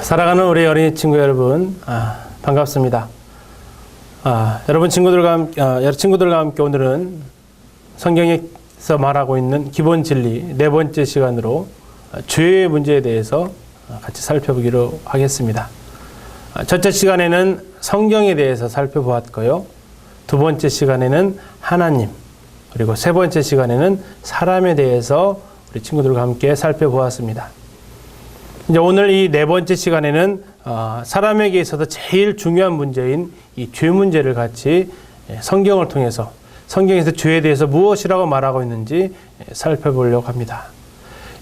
사랑하는 우리 어린이 친구 여러분, 반갑습니다. 여러분 친구들과 함께 오늘은 성경에서 말하고 있는 기본 진리 네 번째 시간으로 죄의 문제에 대해서 같이 살펴보기로 하겠습니다. 첫째 시간에는 성경에 대해서 살펴보았고요. 두 번째 시간에는 하나님, 그리고 세 번째 시간에는 사람에 대해서 우리 친구들과 함께 살펴보았습니다. 이제 오늘 이 네 번째 시간에는 사람에게 있어서 제일 중요한 문제인 이 죄 문제를 같이 성경을 통해서 성경에서 죄에 대해서 무엇이라고 말하고 있는지 살펴보려고 합니다.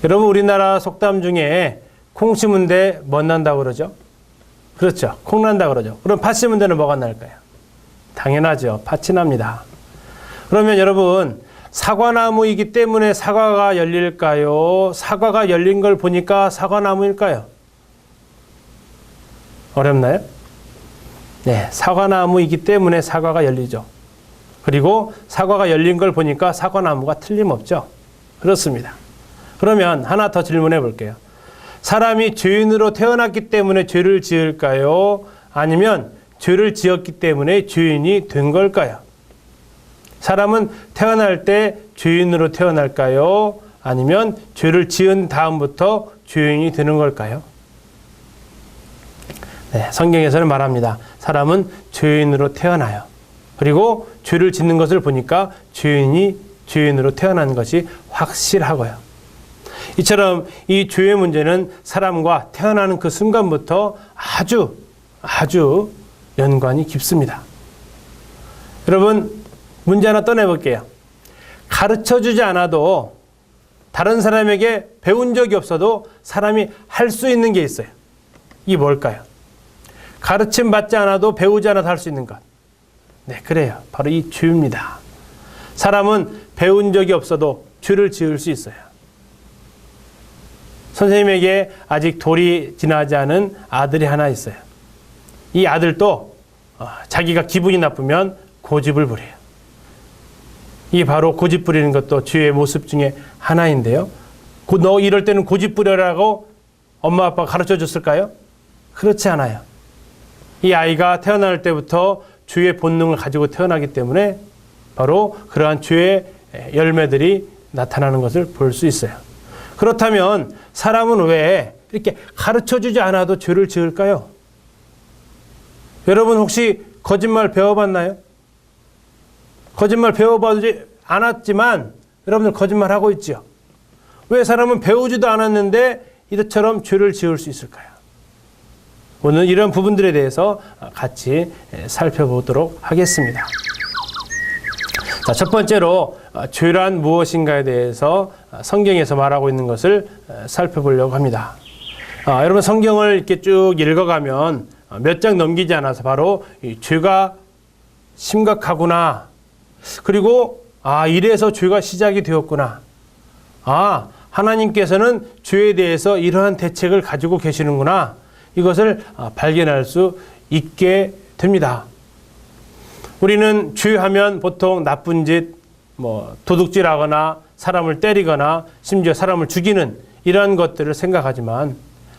여러분, 우리나라 속담 중에 콩 심은 데 뭐 난다고 그러죠? 그렇죠. 콩 난다 그러죠. 그럼 팥 심은 데는 뭐가 날까요? 당연하죠. 팥이 납니다. 그러면 여러분, 사과나무이기 때문에 사과가 열릴까요? 사과가 열린 걸 보니까 사과나무일까요? 어렵나요? 네, 사과나무이기 때문에 사과가 열리죠. 그리고 사과가 열린 걸 보니까 사과나무가 틀림없죠. 그렇습니다. 그러면 하나 더 질문해 볼게요. 사람이 죄인으로 태어났기 때문에 죄를 지을까요? 아니면 죄를 지었기 때문에 죄인이 된 걸까요? 사람은 태어날 때 죄인으로 태어날까요? 아니면 죄를 지은 다음부터 죄인이 되는 걸까요? 네, 성경에서는 말합니다. 사람은 죄인으로 태어나요. 그리고 죄를 짓는 것을 보니까 죄인으로 태어난 것이 확실하고요. 이처럼 이 죄의 문제는 사람과 태어나는 그 순간부터 아주 연관이 깊습니다. 여러분, 문제 하나 떠내볼게요. 가르쳐주지 않아도 다른 사람에게 배운 적이 없어도 사람이 할 수 있는 게 있어요. 이게 뭘까요? 가르침 받지 않아도 배우지 않아도 할 수 있는 것. 네, 그래요. 바로 이 죄입니다. 사람은 배운 적이 없어도 죄를 지을 수 있어요. 선생님에게 아직 돌이 지나지 않은 아들이 하나 있어요. 이 아들도 자기가 기분이 나쁘면 고집을 부려요. 이게 바로 고집 부리는 것도 죄의 모습 중에 하나인데요. 너 이럴 때는 고집 부려라고 엄마 아빠가 가르쳐 줬을까요? 그렇지 않아요. 이 아이가 태어날 때부터 죄의 본능을 가지고 태어나기 때문에 바로 그러한 죄의 열매들이 나타나는 것을 볼 수 있어요. 그렇다면 사람은 왜 이렇게 가르쳐 주지 않아도 죄를 지을까요? 여러분, 혹시 거짓말 배워봤나요? 거짓말 배워보지 않았지만 여러분들 거짓말하고 있죠. 왜 사람은 배우지도 않았는데 이처럼 죄를 지을 수 있을까요? 오늘 이런 부분들에 대해서 같이 살펴보도록 하겠습니다. 자, 첫 번째로 죄란 무엇인가에 대해서 성경에서 말하고 있는 것을 살펴보려고 합니다. 여러분, 성경을 이렇게 쭉 읽어가면 몇 장 넘기지 않아서 바로 이 죄가 심각하구나. 그리고 이래서 죄가 시작이 되었구나. 하나님께서는 죄에 대해서 이러한 대책을 가지고 계시는구나. 이것을 발견할 수 있게 됩니다. 우리는 죄하면 보통 나쁜 짓, 도둑질하거나 사람을 때리거나 심지어 사람을 죽이는 이러한 것들을 생각하지만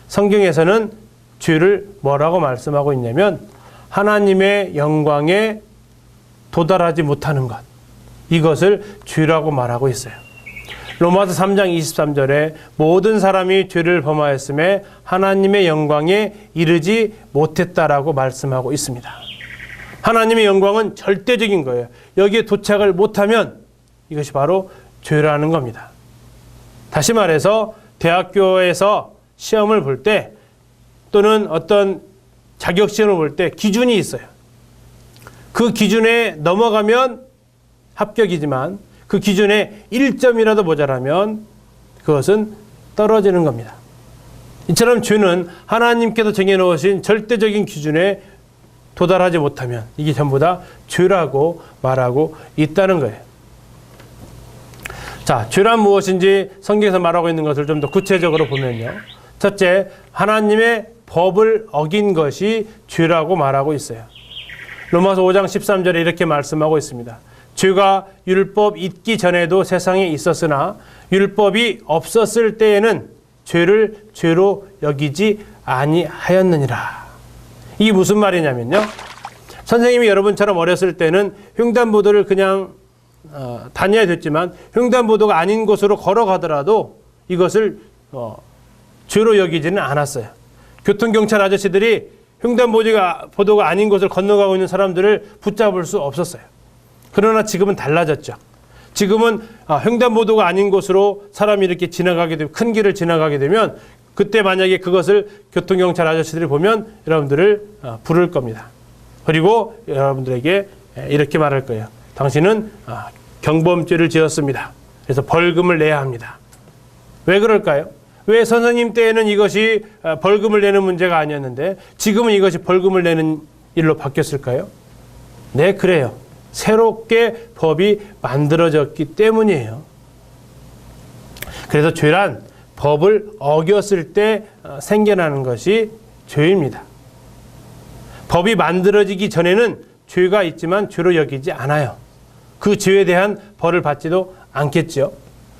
성경에서는 죄를 뭐라고 말씀하고 있냐면 하나님의 영광에 도달하지 못하는 것, 이것을 죄라고 말하고 있어요. 로마서 3장 23절에 모든 사람이 죄를 범하였음에 하나님의 영광에 이르지 못했다라고 말씀하고 있습니다. 하나님의 영광은 절대적인 거예요. 여기에 도착을 못하면 이것이 바로 죄라는 겁니다. 다시 말해서 대학교에서 시험을 볼 때 또는 어떤 자격시험을 볼 때 기준이 있어요. 그 기준에 넘어가면 합격이지만 그 기준에 1점이라도 모자라면 그것은 떨어지는 겁니다. 이처럼 죄는 하나님께서 정해놓으신 절대적인 기준에 도달하지 못하면 이게 전부 다 죄라고 말하고 있다는 거예요. 자, 죄란 무엇인지 성경에서 말하고 있는 것을 좀 더 구체적으로 보면요. 첫째, 하나님의 법을 어긴 것이 죄라고 말하고 있어요. 로마서 5장 13절에 이렇게 말씀하고 있습니다. 죄가 율법 있기 전에도 세상에 있었으나 율법이 없었을 때에는 죄를 죄로 여기지 아니하였느니라. 이게 무슨 말이냐면요. 선생님이 여러분처럼 어렸을 때는 횡단보도를 그냥 다녀야 됐지만 횡단보도가 아닌 곳으로 걸어가더라도 이것을 죄로 여기지는 않았어요. 교통경찰 아저씨들이 횡단보도가 아닌 곳을 건너가고 있는 사람들을 붙잡을 수 없었어요. 그러나 지금은 달라졌죠. 지금은 횡단보도가 아닌 곳으로 사람이 이렇게 지나가게 되면, 큰 길을 지나가게 되면 그때 만약에 그것을 교통경찰 아저씨들이 보면 여러분들을 부를 겁니다. 그리고 여러분들에게 이렇게 말할 거예요. 당신은 경범죄를 지었습니다. 그래서 벌금을 내야 합니다. 왜 그럴까요? 왜 선생님 때에는 이것이 벌금을 내는 문제가 아니었는데 지금은 이것이 벌금을 내는 일로 바뀌었을까요? 네, 그래요. 새롭게 법이 만들어졌기 때문이에요. 그래서 죄란 법을 어겼을 때 생겨나는 것이 죄입니다. 법이 만들어지기 전에는 죄가 있지만 죄로 여기지 않아요. 그 죄에 대한 벌을 받지도 않겠죠.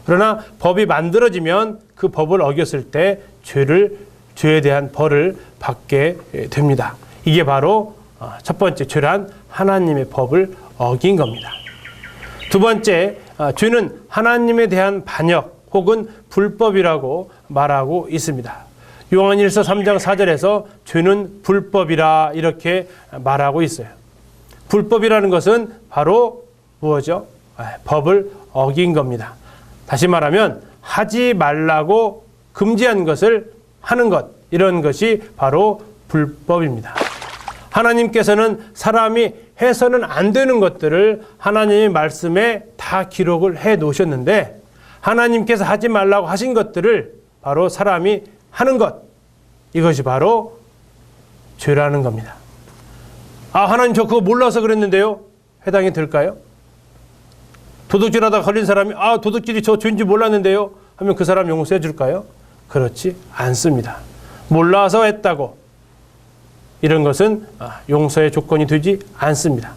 그러나 법이 만들어지면 그 법을 어겼을 때 죄에 대한 벌을 받게 됩니다. 이게 바로 첫 번째, 죄란 하나님의 법을 어긴 겁니다. 두 번째, 죄는 하나님에 대한 반역 혹은 불법이라고 말하고 있습니다. 요한일서 3장 4절에서 죄는 불법이라 이렇게 말하고 있어요. 불법이라는 것은 바로 무엇이죠? 법을 어긴 겁니다. 다시 말하면 하지 말라고 금지한 것을 하는 것, 이런 것이 바로 불법입니다. 하나님께서는 사람이 해서는 안 되는 것들을 하나님의 말씀에 다 기록을 해 놓으셨는데 하나님께서 하지 말라고 하신 것들을 바로 사람이 하는 것, 이것이 바로 죄라는 겁니다. 하나님 저 그거 몰라서 그랬는데요. 해당이 될까요? 도둑질하다 걸린 사람이 도둑질이 저 죄인지 몰랐는데요 하면 그 사람 용서해 줄까요? 그렇지 않습니다. 몰라서 했다고 이런 것은 용서의 조건이 되지 않습니다.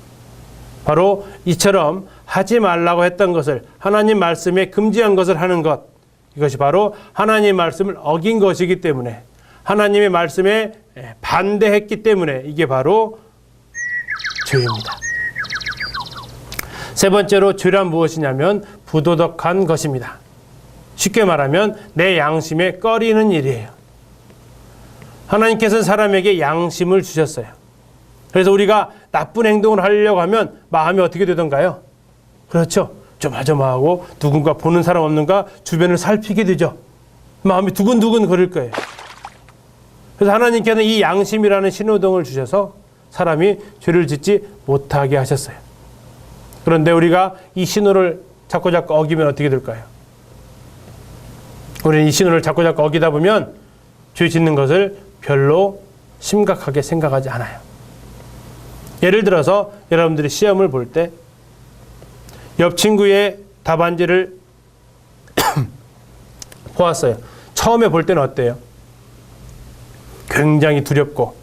바로 이처럼 하지 말라고 했던 것을 하나님 말씀에 금지한 것을 하는 것, 이것이 바로 하나님의 말씀을 어긴 것이기 때문에 하나님의 말씀에 반대했기 때문에 이게 바로 죄입니다. 세 번째로 죄란 무엇이냐면 부도덕한 것입니다. 쉽게 말하면 내 양심에 꺼리는 일이에요. 하나님께서는 사람에게 양심을 주셨어요. 그래서 우리가 나쁜 행동을 하려고 하면 마음이 어떻게 되던가요? 그렇죠. 조마조마하고 누군가 보는 사람 없는가 주변을 살피게 되죠. 마음이 두근두근 거릴 거예요. 그래서 하나님께서는 이 양심이라는 신호등을 주셔서 사람이 죄를 짓지 못하게 하셨어요. 그런데 우리가 이 신호를 자꾸 어기면 어떻게 될까요? 우리는 이 신호를 자꾸 어기다 보면 죄 짓는 것을 별로 심각하게 생각하지 않아요. 예를 들어서 여러분들이 시험을 볼 때 옆 친구의 답안지를 보았어요. 처음에 볼 때는 어때요? 굉장히 두렵고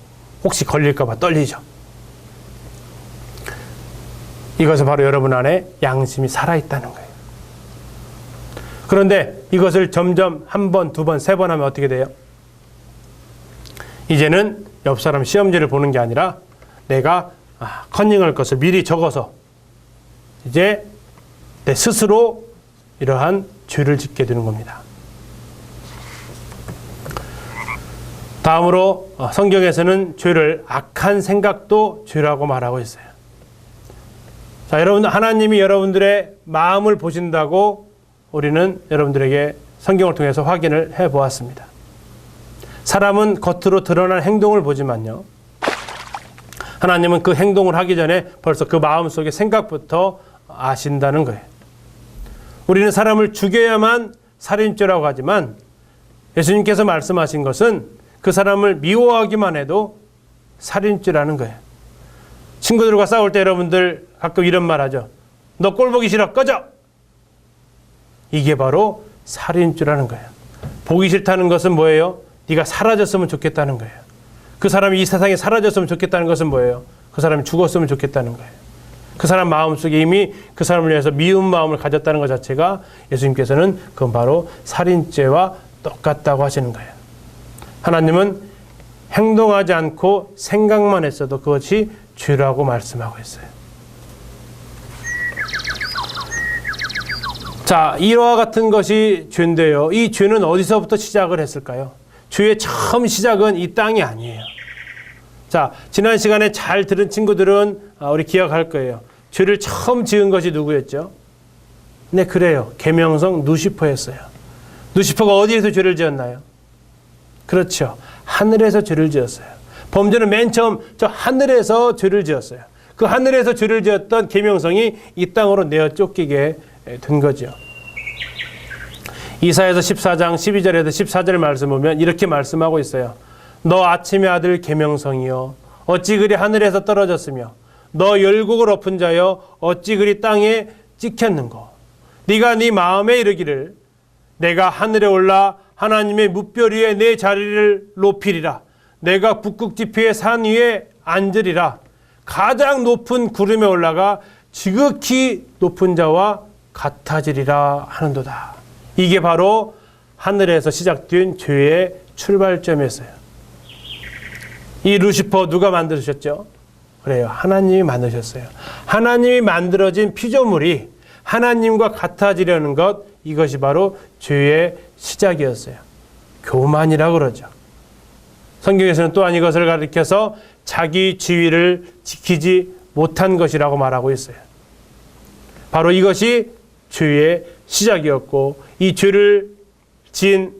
혹시 걸릴까 봐 떨리죠. 이것은 바로 여러분 안에 양심이 살아있다는 거예요. 그런데 이것을 점점 한 번, 두 번, 세 번 하면 어떻게 돼요? 이제는 옆 사람 시험지를 보는 게 아니라 내가 컨닝할 것을 미리 적어서 이제 내 스스로 이러한 죄를 짓게 되는 겁니다. 다음으로 성경에서는 죄를 악한 생각도 죄라고 말하고 있어요. 자, 여러분, 하나님이 여러분들의 마음을 보신다고 우리는 여러분들에게 성경을 통해서 확인을 해 보았습니다. 사람은 겉으로 드러난 행동을 보지만요, 하나님은 그 행동을 하기 전에 벌써 그 마음속의 생각부터 아신다는 거예요. 우리는 사람을 죽여야만 살인죄라고 하지만 예수님께서 말씀하신 것은 그 사람을 미워하기만 해도 살인죄라는 거예요. 친구들과 싸울 때 여러분들 가끔 이런 말 하죠. 너 꼴 보기 싫어, 꺼져! 이게 바로 살인죄라는 거예요. 보기 싫다는 것은 뭐예요? 네가 사라졌으면 좋겠다는 거예요. 그 사람이 이 세상에 사라졌으면 좋겠다는 것은 뭐예요? 그 사람이 죽었으면 좋겠다는 거예요. 그 사람 마음속에 이미 그 사람을 위해서 미운 마음을 가졌다는 것 자체가 예수님께서는 그건 바로 살인죄와 똑같다고 하시는 거예요. 하나님은 행동하지 않고 생각만 했어도 그것이 죄라고 말씀하고 있어요. 자, 이와 같은 것이 죄인데요. 이 죄는 어디서부터 시작을 했을까요? 죄의 처음 시작은 이 땅이 아니에요. 자, 지난 시간에 잘 들은 친구들은 우리 기억할 거예요. 죄를 처음 지은 것이 누구였죠? 네, 그래요. 계명성 루시퍼였어요. 루시퍼가 어디에서 죄를 지었나요? 그렇죠. 하늘에서 죄를 지었어요. 범죄는 맨 처음 저 하늘에서 죄를 지었어요. 그 하늘에서 죄를 지었던 계명성이 이 땅으로 내어 쫓기게 된 거죠. 이사야서 14장 12절에서 14절 말씀 보면 이렇게 말씀하고 있어요. 너 아침의 아들 계명성이여 어찌 그리 하늘에서 떨어졌으며 너 열국을 엎은 자여 어찌 그리 땅에 찍혔는고 네가 네 마음에 이르기를 내가 하늘에 올라 하나님의 뭇별 위에 내 자리를 높이리라 내가 북극 지폐의 산 위에 앉으리라 가장 높은 구름에 올라가 지극히 높은 자와 같아지리라 하는도다. 이게 바로 하늘에서 시작된 죄의 출발점이었어요. 이 루시퍼 누가 만드셨죠? 그래요. 하나님이 만드셨어요. 하나님이 만들어진 피조물이 하나님과 같아지려는 것, 이것이 바로 죄의 시작이었어요. 교만이라고 그러죠. 성경에서는 또한 이것을 가리켜서 자기 지위를 지키지 못한 것이라고 말하고 있어요. 바로 이것이 죄의 시작이었고 이 죄를 지은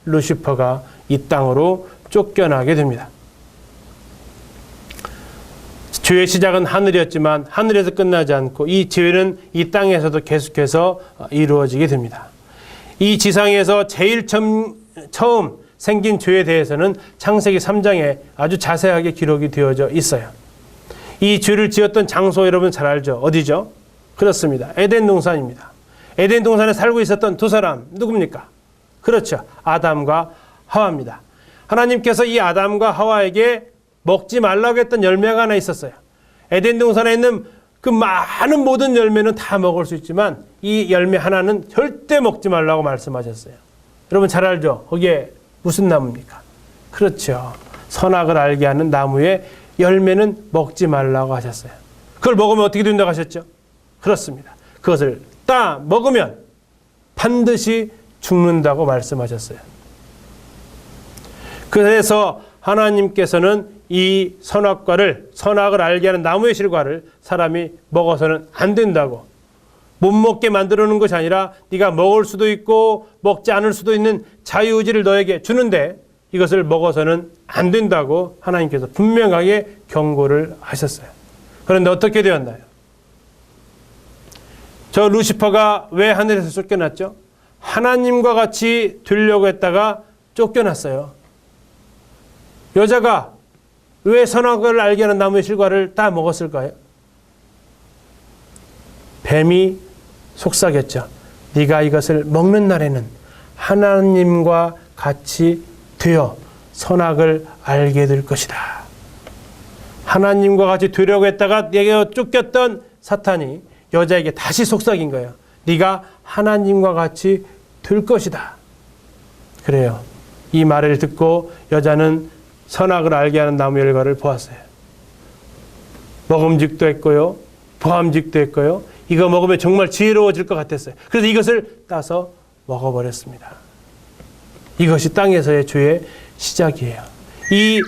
루시퍼가 이 땅으로 쫓겨나게 됩니다. 죄의 시작은 하늘이었지만 하늘에서 끝나지 않고 이 죄는 이 땅에서도 계속해서 이루어지게 됩니다. 이 지상에서 제일 처음 생긴 죄에 대해서는 창세기 3장에 아주 자세하게 기록이 되어져 있어요. 이 죄를 지었던 장소 여러분 잘 알죠? 어디죠? 그렇습니다. 에덴 동산입니다. 에덴 동산에 살고 있었던 두 사람 누굽니까? 그렇죠. 아담과 하와입니다. 하나님께서 이 아담과 하와에게 먹지 말라고 했던 열매가 하나 있었어요. 에덴 동산에 있는 그 많은 모든 열매는 다 먹을 수 있지만 이 열매 하나는 절대 먹지 말라고 말씀하셨어요. 여러분 잘 알죠? 거기에 무슨 나무입니까? 그렇죠. 선악을 알게 하는 나무의 열매는 먹지 말라고 하셨어요. 그걸 먹으면 어떻게 된다고 하셨죠? 그렇습니다. 그것을 따 먹으면 반드시 죽는다고 말씀하셨어요. 그래서 하나님께서는 이 선악을 알게 하는 나무의 실과를 사람이 먹어서는 안 된다고, 못 먹게 만들어 놓은 것이 아니라 네가 먹을 수도 있고 먹지 않을 수도 있는 자유의지를 너에게 주는데 이것을 먹어서는 안 된다고 하나님께서 분명하게 경고를 하셨어요. 그런데 어떻게 되었나요? 저 루시퍼가 왜 하늘에서 쫓겨났죠? 하나님과 같이 되려고 했다가 쫓겨났어요. 여자가 왜 선악을 알게 하는 나무의 실과를 다 먹었을까요? 뱀이 속삭였죠. 네가 이것을 먹는 날에는 하나님과 같이 되어 선악을 알게 될 것이다. 하나님과 같이 되려고 했다가 내가 쫓겼던 사탄이 여자에게 다시 속삭인 거예요. 네가 하나님과 같이 될 것이다. 그래요. 이 말을 듣고 여자는 선악을 알게 하는 나무 열과를 보았어요. 먹음직도 했고요. 보암직도 했고요. 이거 먹으면 정말 지혜로워질 것 같았어요. 그래서 이것을 따서 먹어버렸습니다. 이것이 땅에서의 죄의 시작이에요. 이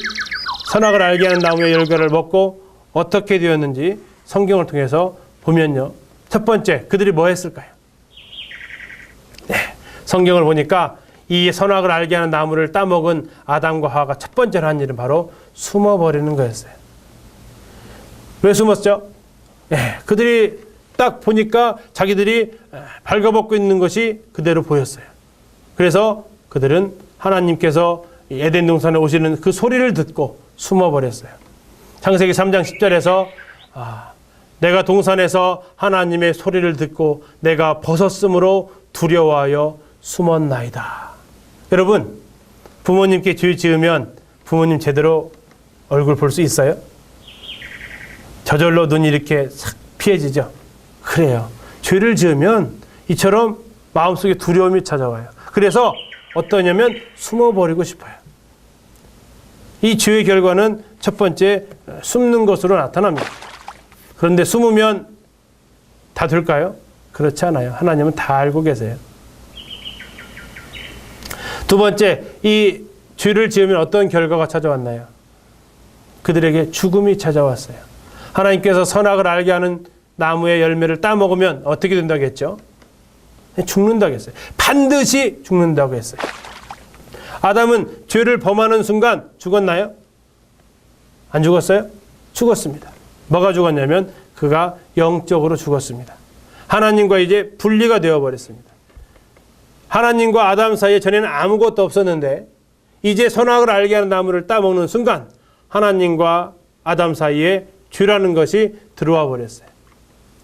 선악을 알게 하는 나무의 열과를 먹고 어떻게 되었는지 성경을 통해서 보면요. 첫 번째, 그들이 뭐 했을까요? 네, 성경을 보니까 이 선악을 알게 하는 나무를 따먹은 아담과 하와가 첫 번째로 한 일은 바로 숨어버리는 거였어요. 왜 숨었죠? 네, 그들이 딱 보니까 자기들이 발가벗고 있는 것이 그대로 보였어요. 그래서 그들은 하나님께서 에덴 동산에 오시는 그 소리를 듣고 숨어버렸어요. 창세기 3장 10절에서 내가 동산에서 하나님의 소리를 듣고 내가 벗었으므로 두려워하여 숨었나이다. 여러분, 부모님께 죄 지으면 부모님 제대로 얼굴 볼 수 있어요? 저절로 눈이 이렇게 싹 피해지죠? 그래요. 죄를 지으면 이처럼 마음속에 두려움이 찾아와요. 그래서 어떠냐면 숨어버리고 싶어요. 이 죄의 결과는 첫 번째 숨는 것으로 나타납니다. 그런데 숨으면 다 될까요? 그렇지 않아요. 하나님은 다 알고 계세요. 두 번째, 이 죄를 지으면 어떤 결과가 찾아왔나요? 그들에게 죽음이 찾아왔어요. 하나님께서 선악을 알게 하는 나무의 열매를 따먹으면 어떻게 된다고 했죠? 죽는다고 했어요. 반드시 죽는다고 했어요. 아담은 죄를 범하는 순간 죽었나요? 안 죽었어요? 죽었습니다. 뭐가 죽었냐면 그가 영적으로 죽었습니다. 하나님과 이제 분리가 되어버렸습니다. 하나님과 아담 사이에 전에는 아무것도 없었는데 이제 선악을 알게 하는 나무를 따먹는 순간 하나님과 아담 사이에 죄라는 것이 들어와 버렸어요.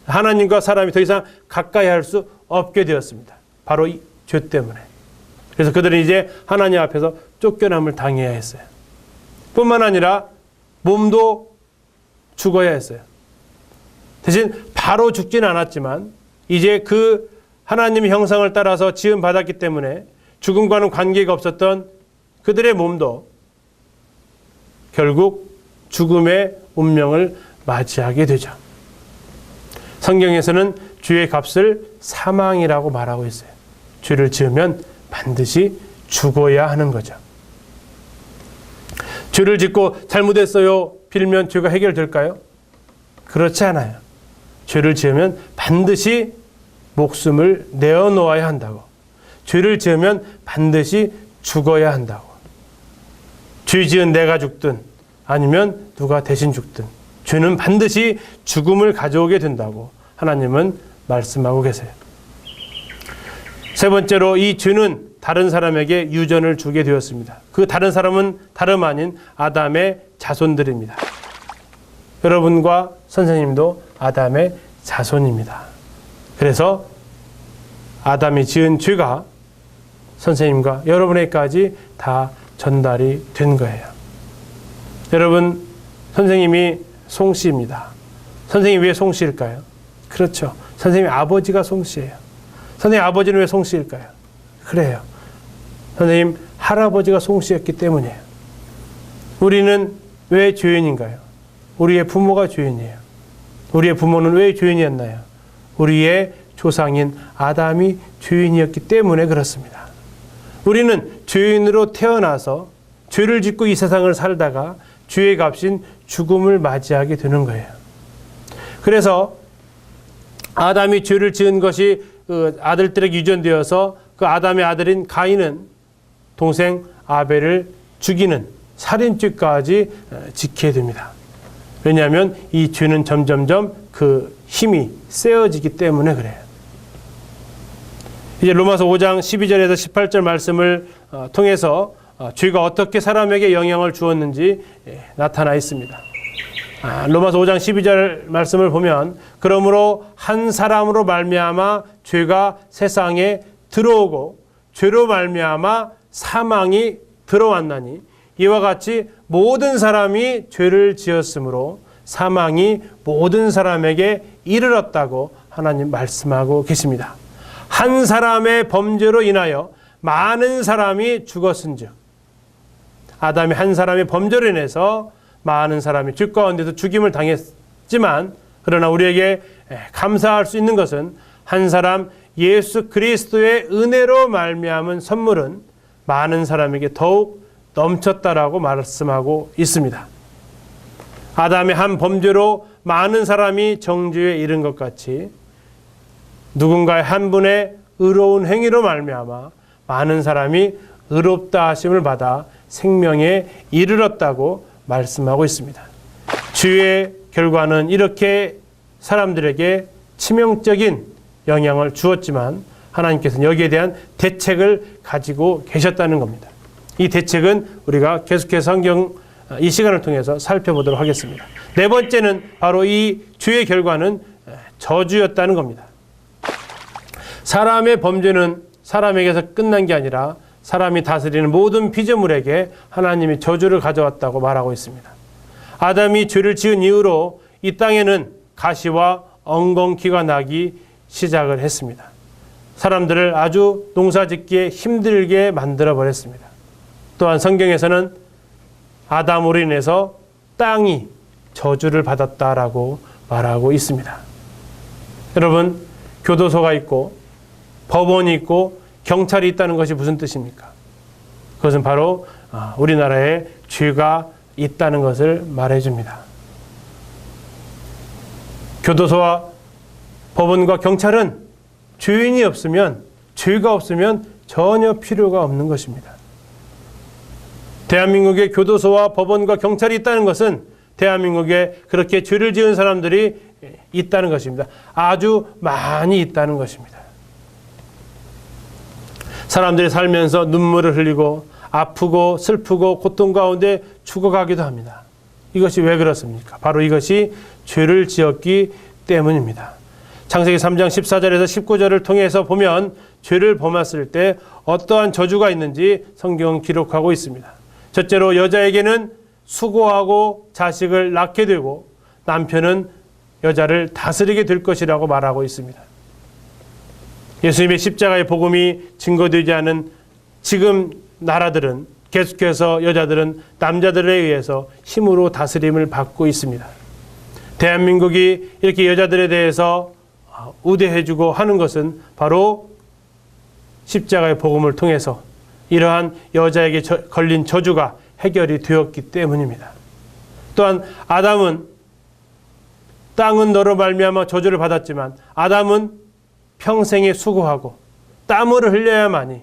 하나님과 사람이 더 이상 가까이 할 수 없게 되었습니다. 바로 이 죄 때문에. 그래서 그들은 이제 하나님 앞에서 쫓겨남을 당해야 했어요. 뿐만 아니라 몸도 죽어야 했어요. 대신 바로 죽지는 않았지만 이제 그 하나님의 형상을 따라서 지음 받았기 때문에 죽음과는 관계가 없었던 그들의 몸도 결국 죽음의 운명을 맞이하게 되죠. 성경에서는 죄의 값을 사망이라고 말하고 있어요. 죄를 지으면 반드시 죽어야 하는 거죠. 죄를 짓고 잘못했어요 빌면 죄가 해결될까요? 그렇지 않아요. 죄를 지으면 반드시 목숨을 내어놓아야 한다고. 죄를 지으면 반드시 죽어야 한다고. 죄 지은 내가 죽든 아니면 누가 대신 죽든 죄는 반드시 죽음을 가져오게 된다고 하나님은 말씀하고 계세요. 세 번째로 이 죄는 다른 사람에게 유전을 주게 되었습니다. 그 다른 사람은 다름 아닌 아담의 자손들입니다. 여러분과 선생님도 아담의 자손입니다. 그래서 아담이 지은 죄가 선생님과 여러분에게까지 다 전달이 된 거예요. 여러분, 선생님이 송씨입니다. 선생님이 왜 송씨일까요? 그렇죠. 선생님 아버지가 송씨예요. 선생님 아버지는 왜 송씨일까요? 그래요. 선생님 할아버지가 송씨였기 때문이에요. 우리는 왜 죄인인가요? 우리의 부모가 죄인이에요. 우리의 부모는 왜 죄인이었나요? 우리의 조상인 아담이 죄인이었기 때문에 그렇습니다. 우리는 죄인으로 태어나서 죄를 짓고 이 세상을 살다가 죄의 값인 죽음을 맞이하게 되는 거예요. 그래서 아담이 죄를 지은 것이 그 아들들에게 유전되어서 그 아담의 아들인 가인은 동생 아벨을 죽이는 살인죄까지 짓게 됩니다. 왜냐하면 이 죄는 점점점 그 힘이 세어지기 때문에 그래요. 이제 로마서 5장 12절에서 18절 말씀을 통해서 죄가 어떻게 사람에게 영향을 주었는지 나타나 있습니다. 로마서 5장 12절 말씀을 보면 그러므로 한 사람으로 말미암아 죄가 세상에 들어오고 죄로 말미암아 사망이 들어왔나니 이와 같이 모든 사람이 죄를 지었으므로 사망이 모든 사람에게 이르렀다고 하나님 말씀하고 계십니다. 한 사람의 범죄로 인하여 많은 사람이 죽었은즉 아담이 한 사람의 범죄로 인해서 많은 사람이 죄 가운데서 죽임을 당했지만 그러나 우리에게 감사할 수 있는 것은 한 사람 예수 그리스도의 은혜로 말미암은 선물은 많은 사람에게 더욱 넘쳤다라고 말씀하고 있습니다. 아담의 한 범죄로 많은 사람이 정죄에 이른 것 같이 누군가의 한 분의 의로운 행위로 말미암아 많은 사람이 의롭다 하심을 받아 생명에 이르렀다고 말씀하고 있습니다. 죄의 결과는 이렇게 사람들에게 치명적인 영향을 주었지만 하나님께서는 여기에 대한 대책을 가지고 계셨다는 겁니다. 이 대책은 우리가 계속해서 성경 이 시간을 통해서 살펴보도록 하겠습니다. 네 번째는 바로 이 죄의 결과는 저주였다는 겁니다. 사람의 범죄는 사람에게서 끝난 게 아니라 사람이 다스리는 모든 피조물에게 하나님이 저주를 가져왔다고 말하고 있습니다. 아담이 죄를 지은 이후로 이 땅에는 가시와 엉겅퀴가 나기 시작을 했습니다. 사람들을 아주 농사짓기에 힘들게 만들어 버렸습니다. 또한 성경에서는 아담으로 인해서 땅이 저주를 받았다라고 말하고 있습니다. 여러분, 교도소가 있고 법원이 있고 경찰이 있다는 것이 무슨 뜻입니까? 그것은 바로 우리나라에 죄가 있다는 것을 말해줍니다. 교도소와 법원과 경찰은 죄인이 없으면, 죄가 없으면 전혀 필요가 없는 것입니다. 대한민국에 교도소와 법원과 경찰이 있다는 것은 대한민국에 그렇게 죄를 지은 사람들이 있다는 것입니다. 아주 많이 있다는 것입니다. 사람들이 살면서 눈물을 흘리고 아프고 슬프고 고통 가운데 죽어가기도 합니다. 이것이 왜 그렇습니까? 바로 이것이 죄를 지었기 때문입니다. 창세기 3장 14절에서 19절을 통해서 보면 죄를 범했을 때 어떠한 저주가 있는지 성경은 기록하고 있습니다. 첫째로 여자에게는 수고하고 자식을 낳게 되고 남편은 여자를 다스리게 될 것이라고 말하고 있습니다. 예수님의 십자가의 복음이 증거되지 않은 지금 나라들은 계속해서 여자들은 남자들에 의해서 힘으로 다스림을 받고 있습니다. 대한민국이 이렇게 여자들에 대해서 우대해주고 하는 것은 바로 십자가의 복음을 통해서 이러한 여자에게 걸린 저주가 해결이 되었기 때문입니다. 또한 아담은 땅은 너로 말미암아 저주를 받았지만 아담은 평생에 수고하고 땀을 흘려야만이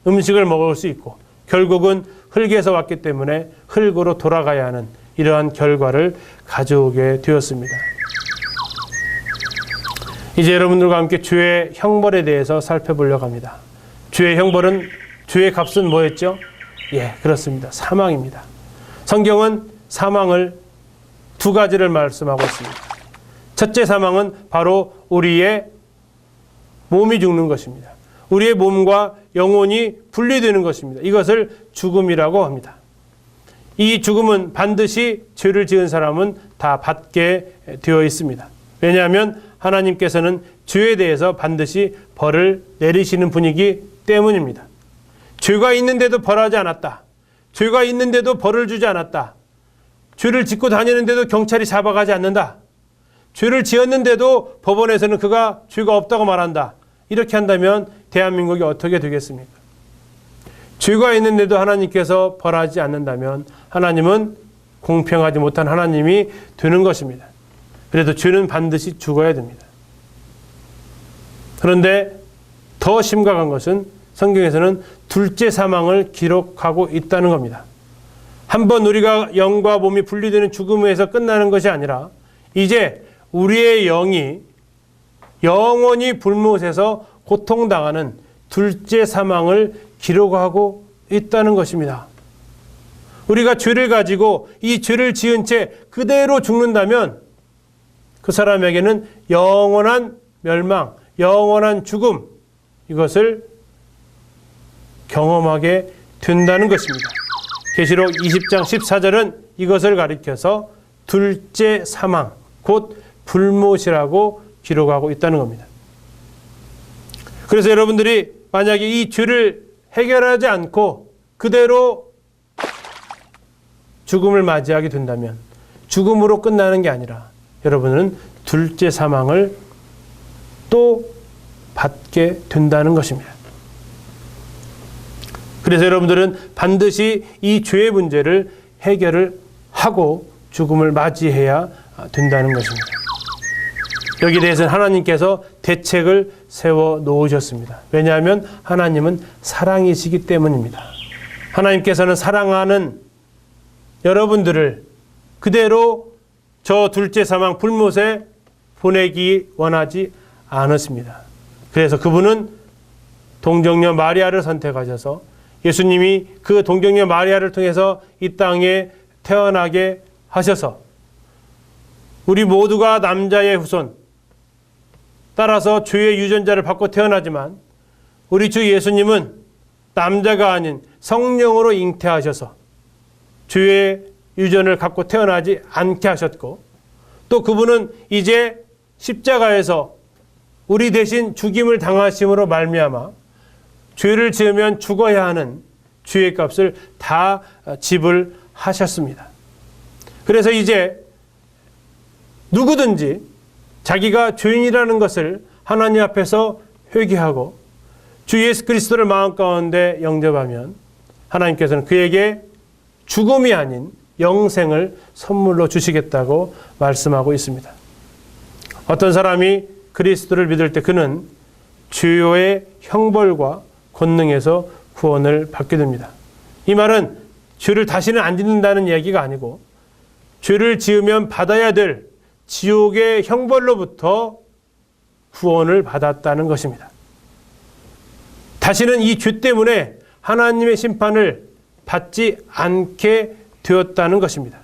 음식을 먹을 수 있고 결국은 흙에서 왔기 때문에 흙으로 돌아가야 하는 이러한 결과를 가져오게 되었습니다. 이제 여러분들과 함께 죄의 형벌에 대해서 살펴보려고 합니다. 죄의 형벌은, 죄의 값은 뭐였죠? 예, 그렇습니다. 사망입니다. 성경은 사망을 두 가지를 말씀하고 있습니다. 첫째 사망은 바로 우리의 몸이 죽는 것입니다. 우리의 몸과 영혼이 분리되는 것입니다. 이것을 죽음이라고 합니다. 이 죽음은 반드시 죄를 지은 사람은 다 받게 되어 있습니다. 왜냐하면 하나님께서는 죄에 대해서 반드시 벌을 내리시는 분이기 때문입니다. 죄가 있는데도 벌하지 않았다. 죄가 있는데도 벌을 주지 않았다. 죄를 짓고 다니는데도 경찰이 잡아가지 않는다. 죄를 지었는데도 법원에서는 그가 죄가 없다고 말한다. 이렇게 한다면 대한민국이 어떻게 되겠습니까? 죄가 있는데도 하나님께서 벌하지 않는다면 하나님은 공평하지 못한 하나님이 되는 것입니다. 그래도 죄는 반드시 죽어야 됩니다. 그런데 더 심각한 것은 성경에서는 둘째 사망을 기록하고 있다는 겁니다. 한번 우리가 영과 몸이 분리되는 죽음에서 끝나는 것이 아니라 이제 우리의 영이 영원히 불못에서 고통당하는 둘째 사망을 기록하고 있다는 것입니다. 우리가 죄를 가지고 이 죄를 지은 채 그대로 죽는다면 그 사람에게는 영원한 멸망, 영원한 죽음, 이것을 경험하게 된다는 것입니다. 계시록 20장 14절은 이것을 가리켜서 둘째 사망, 곧 불못이라고 기록하고 있다는 겁니다. 그래서 여러분들이 만약에 이 죄를 해결하지 않고 그대로 죽음을 맞이하게 된다면 죽음으로 끝나는 게 아니라 여러분은 둘째 사망을 또 받게 된다는 것입니다. 그래서 여러분들은 반드시 이 죄의 문제를 해결을 하고 죽음을 맞이해야 된다는 것입니다. 여기에 대해서는 하나님께서 대책을 세워 놓으셨습니다. 왜냐하면 하나님은 사랑이시기 때문입니다. 하나님께서는 사랑하는 여러분들을 그대로 저 둘째 사망 불못에 보내기 원하지 않으십니다. 그래서 그분은 동정녀 마리아를 선택하셔서 예수님이 그 동정녀 마리아를 통해서 이 땅에 태어나게 하셔서 우리 모두가 남자의 후손, 따라서 죄의 유전자를 받고 태어나지만 우리 주 예수님은 남자가 아닌 성령으로 잉태하셔서 죄의 유전을 갖고 태어나지 않게 하셨고, 또 그분은 이제 십자가에서 우리 대신 죽임을 당하심으로 말미암아 죄를 지으면 죽어야 하는 죄의 값을 다 지불하셨습니다. 하셨습니다. 그래서 이제 누구든지 자기가 죄인이라는 것을 하나님 앞에서 회개하고 주 예수 그리스도를 마음 가운데 영접하면 하나님께서는 그에게 죽음이 아닌 영생을 선물로 주시겠다고 말씀하고 있습니다. 어떤 사람이 그리스도를 믿을 때 그는 주요의 형벌과 권능에서 구원을 받게 됩니다. 이 말은 죄를 다시는 안 짓는다는 이야기가 아니고 죄를 지으면 받아야 될 지옥의 형벌로부터 구원을 받았다는 것입니다. 다시는 이 죄 때문에 하나님의 심판을 받지 않게 되었다는 것입니다.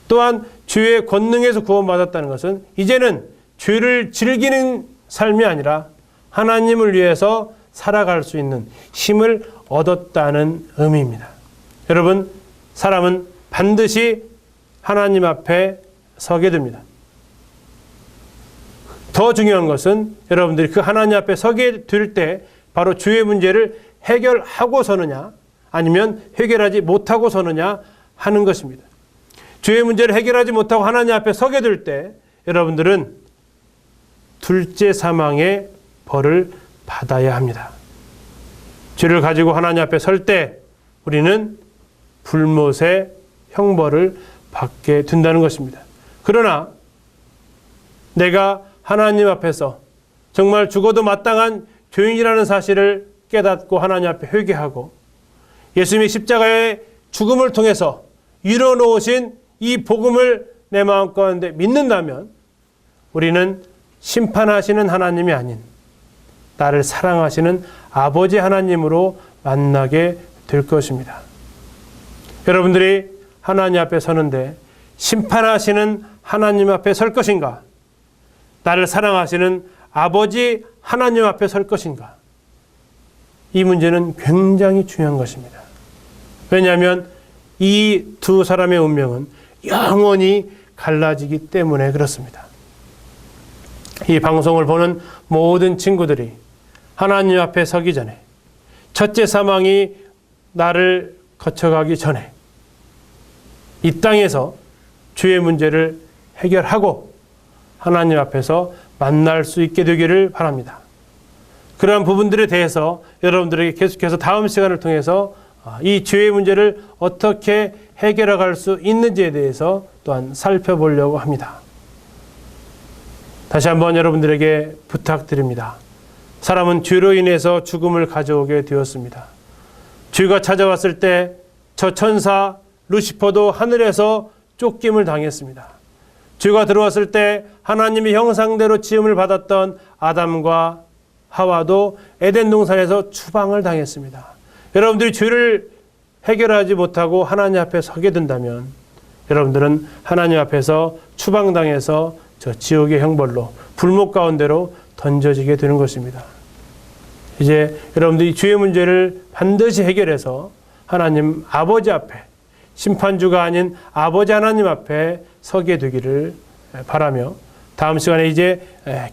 또한 죄의 권능에서 구원받았다는 것은 이제는 죄를 즐기는 삶이 아니라 하나님을 위해서 살아갈 수 있는 힘을 얻었다는 의미입니다. 여러분, 사람은 반드시 하나님 앞에 서게 됩니다. 더 중요한 것은 여러분들이 그 하나님 앞에 서게 될 때 바로 죄의 문제를 해결하고 서느냐 아니면 해결하지 못하고 서느냐 하는 것입니다. 죄의 문제를 해결하지 못하고 하나님 앞에 서게 될 때 여러분들은 둘째 사망의 벌을 받아야 합니다. 죄를 가지고 하나님 앞에 설 때 우리는 불못의 형벌을 받게 된다는 것입니다. 그러나 내가 하나님 앞에서 정말 죽어도 마땅한 죄인이라는 사실을 깨닫고 하나님 앞에 회개하고 예수님이 십자가의 죽음을 통해서 이뤄놓으신 이 복음을 내 마음 가운데 믿는다면 우리는 심판하시는 하나님이 아닌 나를 사랑하시는 아버지 하나님으로 만나게 될 것입니다. 여러분들이 하나님 앞에 서는데 심판하시는 하나님 앞에 설 것인가? 나를 사랑하시는 아버지 하나님 앞에 설 것인가? 이 문제는 굉장히 중요한 것입니다. 왜냐하면 이 두 사람의 운명은 영원히 갈라지기 때문에 그렇습니다. 이 방송을 보는 모든 친구들이 하나님 앞에 서기 전에 첫째 사망이 나를 거쳐가기 전에 이 땅에서 죄의 문제를 해결하고 하나님 앞에서 만날 수 있게 되기를 바랍니다. 그러한 부분들에 대해서 여러분들에게 계속해서 다음 시간을 통해서 이 죄의 문제를 어떻게 해결할 수 있는지에 대해서 또한 살펴보려고 합니다. 다시 한번 여러분들에게 부탁드립니다. 사람은 죄로 인해서 죽음을 가져오게 되었습니다. 죄가 찾아왔을 때 저 천사 루시퍼도 하늘에서 쫓김을 당했습니다. 죄가 들어왔을 때 하나님의 형상대로 지음을 받았던 아담과 하와도 에덴 동산에서 추방을 당했습니다. 여러분들이 죄를 해결하지 못하고 하나님 앞에 서게 된다면 여러분들은 하나님 앞에서 추방당해서 저 지옥의 형벌로 불목 가운데로 던져지게 되는 것입니다. 이제 여러분들이 죄의 문제를 반드시 해결해서 하나님 아버지 앞에 심판주가 아닌 아버지 하나님 앞에 서게 되기를 바라며 다음 시간에 이제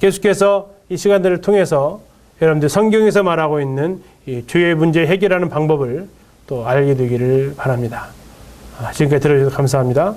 계속해서 이 시간들을 통해서 여러분들 성경에서 말하고 있는 이 죄의 문제 해결하는 방법을 또 알게 되기를 바랍니다. 지금까지 들어주셔서 감사합니다.